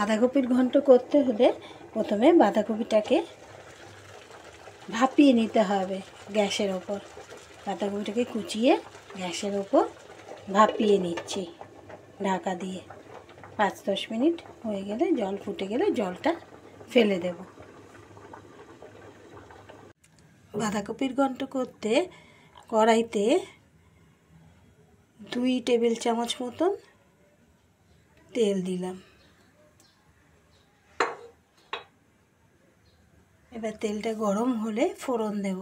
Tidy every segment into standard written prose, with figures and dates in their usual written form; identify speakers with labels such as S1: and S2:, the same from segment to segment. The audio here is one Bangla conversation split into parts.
S1: বাঁধাকপির ঘন্ট করতে হলে প্রথমে বাঁধাকপিটাকে ভাপিয়ে নিতে হবে গ্যাসের ওপর। বাঁধাকপিটাকে কুচিয়ে গ্যাসের ওপর ভাপিয়ে নিচ্ছি ঢাকা দিয়ে। 5-10 মিনিট হয়ে গেলে, জল ফুটে গেলে জলটা ফেলে দেব। বাঁধাকপির ঘন্ট করতে কড়াইতে 2 টেবিল চামচ মতন তেল দিলাম। এবার তেলটা গরম হলে ফোড়ন দেব।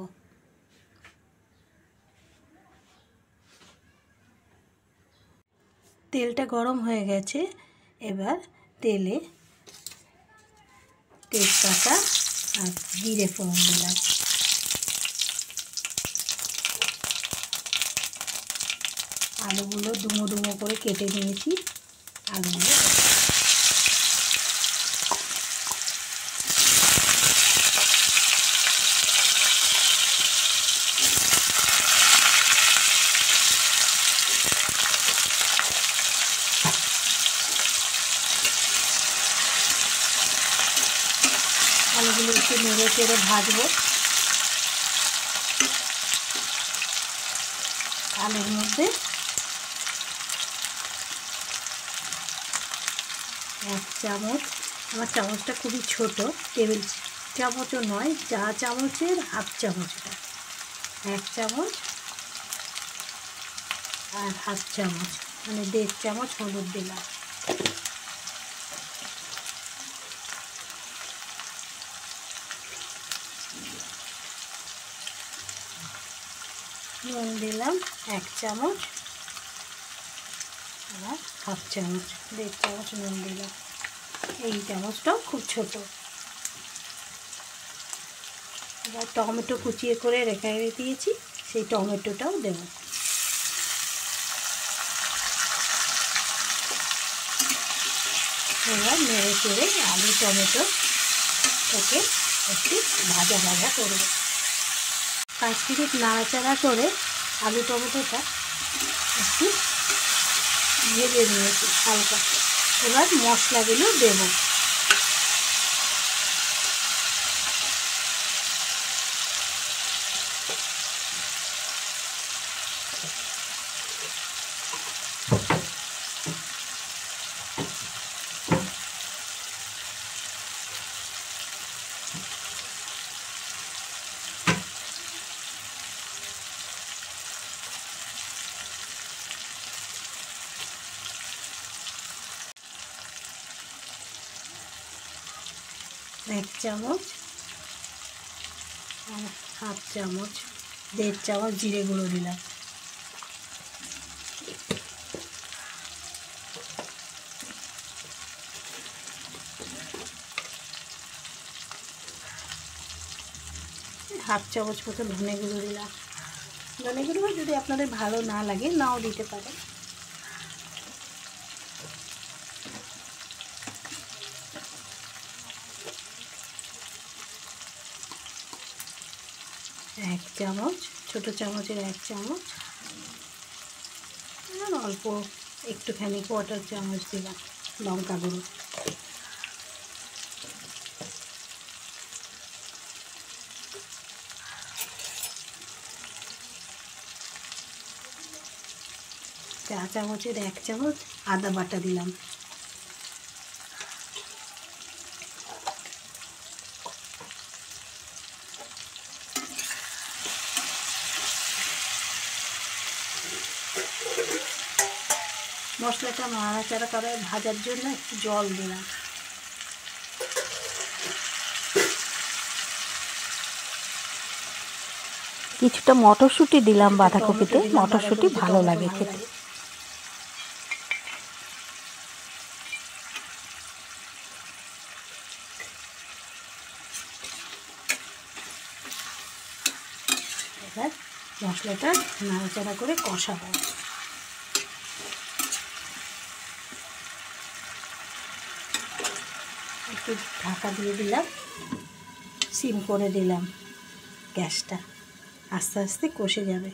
S1: তেলটা গরম হয়ে গেছে, এবার তেলে তেজপাতা আর জিরে ফোড়ন দিলাম। আলুগুলো ডুমো ডুমো করে কেটে নিয়েছি। আলুগুলো একটু নেড়ে চেড়ে ভাজবো। আলুর মধ্যে 1 চামচ, আমার চামচটা খুবই ছোট, টেবিল চামচও নয়, চা চামচের হাফ চামচটা, 1 চামচ আর হাফ চামচ মানে 1.5 চামচ হলুদ দিলাম। নুন দিলাম 1 চামচ আর হাফ চামচ, 1.5 চামচ নুন দিলাম। এই চামচটাও খুব ছোট। এবার টমেটো কুচিয়ে করে রেখে দিয়েছি, সেই টমেটোটাও দেব। এবার নেড়ে চেড়ে আলু টমেটোটাকে একটু ভাজা ভাজা করব। 5 মিনিট নাড়াচাড়া করে আলু টমেটোটা একটু ভেজে নিয়েছি হালকা। এবার মশলাগুলো দেব। এক চামচ আর হাফ চামচ, 1.5 চামচ জিরে গুঁড়ো দিলাম। হাফ চামচ মতো ধনে গুঁড়ো দিলাম। ধনে গুঁড়ো যদি আপনাদের ভালো না লাগে নাও দিতে পারেন। এক চামচ, ছোট চামচের 1 চামচ আর অল্প একটুখানি 1/4 চামচ দিলাম লঙ্কা গুঁড়ো। চা চামচের 1 চামচ আদা বাটা দিলাম। মশলাটা নাড়াচাড়া করে ভাজার জন্য একটু জল দিলাম।
S2: কিছুটা মটরশুঁটি দিলাম বাঁধাকপিতে, মটরশুঁটি ভালো লাগে খেতে।
S1: এবার মশলাটা নাড়াচাড়া করে কষাবো। একটু ঢাকা দিয়ে দিলাম, সিম করে দিলাম গ্যাসটা, আস্তে আস্তে কষে যাবে।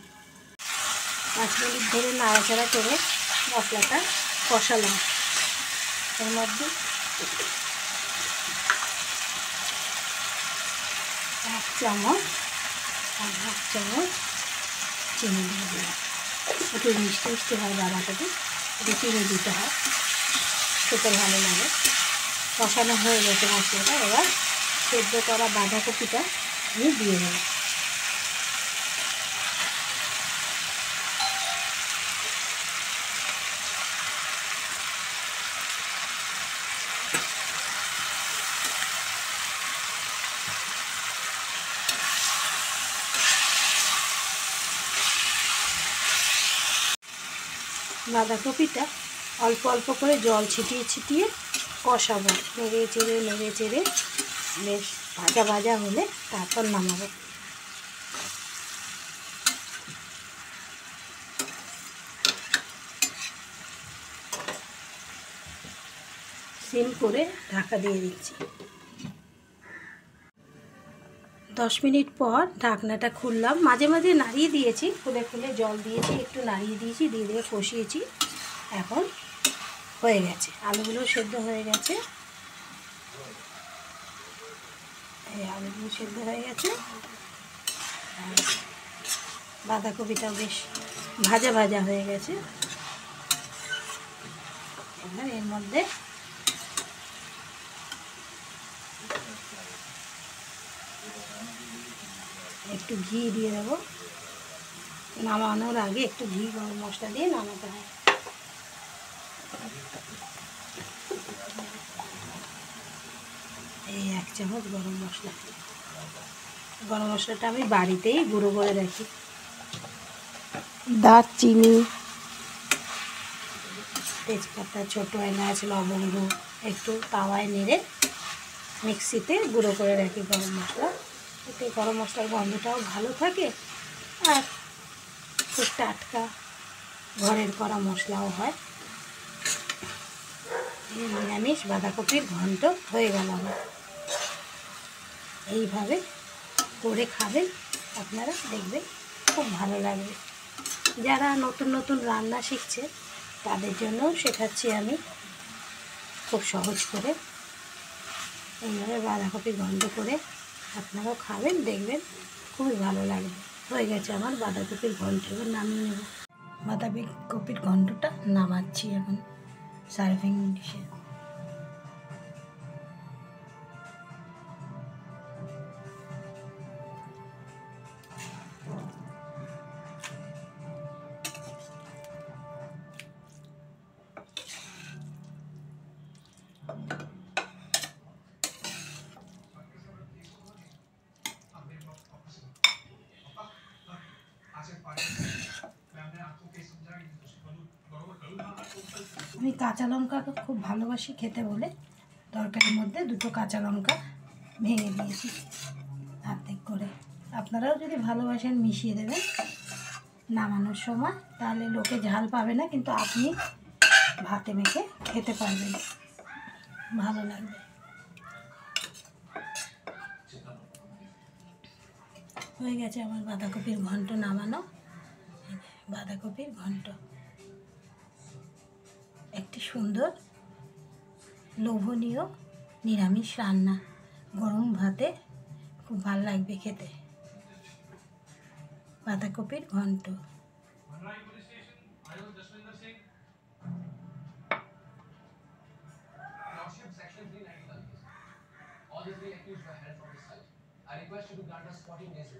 S1: 5 মিনিট ধরে নাড়াচাড়া করে মশলাটা কষালাম। এর মধ্যে 1 চামচ আর 1 চামচ চিনি দিয়ে দিলাম। একটু মিষ্টি মিষ্টি হয় বাঁধাকপি, একটু চিনি দিতে হয়, খেতে ভালো লাগে। কষানো হয়ে গেছে মশলাটা, এবার সেদ্ধ করা বাঁধাকপিটা আমি দিয়ে দেবো। বাঁধাকপিটা অল্প অল্প করে জল ছিটিয়ে ছিটিয়ে কষাবো, নেড়ে চেড়ে বেশ ভাজা ভাজা হলে তারপর নামাবো। সিম করে ঢাকা দিয়ে দিচ্ছি। 10 মিনিট পর ঢাকনাটা খুললাম, মাঝে মাঝে নাড়িয়ে দিয়েছি, খুলে খুলে জল দিয়েছি, একটু নাড়িয়ে দিয়েছি, দিয়ে কষিয়েছি। এখন হয়ে গেছে, আলুগুলো সেদ্ধ হয়ে গেছে, এই আলুগুলো সেদ্ধ হয়ে গেছে, আর বাঁধাকপিটাও বেশ ভাজা ভাজা হয়ে গেছে। এবার এর মধ্যে একটু ঘি দিয়ে দেবো, নামানোর আগে একটু ঘি গরম মশলা দিয়ে নামাতে হয়। এই 1 চামচ গরম মশলাটা আমি বাড়িতেই গুঁড়ো করে রাখি। দারচিনি, তেজপাতা, ছোটো এলাচ, লবঙ্গ একটু তাওয়ায় নেড়ে মিক্সিতে গুঁড়ো করে রাখি গরম মশলা। এতে গরম মশলার গন্ধটাও ভালো থাকে, আর খুব টাটকা ঘরের করা মশলাও হয়। নিরামিষ বাঁধাকপির ঘন্ট হয়ে গেল আমার। এইভাবে করে খাবেন আপনারা, দেখবেন খুব ভালো লাগবে। যারা নতুন নতুন রান্না শিখছে তাদের জন্যও শেখাচ্ছি আমি খুব সহজ করে। এইভাবে বাঁধাকপি ঘন্ট করে আপনারাও খাবেন, দেখবেন খুবই ভালো লাগবে। হয়ে গেছে আমার বাঁধাকপির ঘন্ট, এবার নামিয়ে নেব। বাঁধাকপির ঘন্টটা নামাচ্ছি এখন সার্ভিং ডিশে। আমি কাঁচা লঙ্কা খুব ভালোবাসি খেতে বলে তরকারির মধ্যে 2টো কাঁচা লঙ্কা ভেঙে দিয়েছি অর্ধেক করে। আপনারাও যদি ভালোবাসেন মিশিয়ে দেবেন নামানোর সময়, তাহলে লোকে ঝাল পাবে না, কিন্তু আপনি ভাতে মেখে খেতে পারবেন, ভালো লাগবে। হয়ে গেছে আমার বাঁধাকপির ঘন্ট নামানো। বাঁধাকপির ঘন্ট একটি সুন্দর লোভনীয় নিরামিষ রান্না, গরম ভাতে খুব ভালো লাগবে খেতে। বাঁধাকপির ঘন্ট।
S3: Section 391. All the 3 accused were held from the site. I request you to grant us 14 days.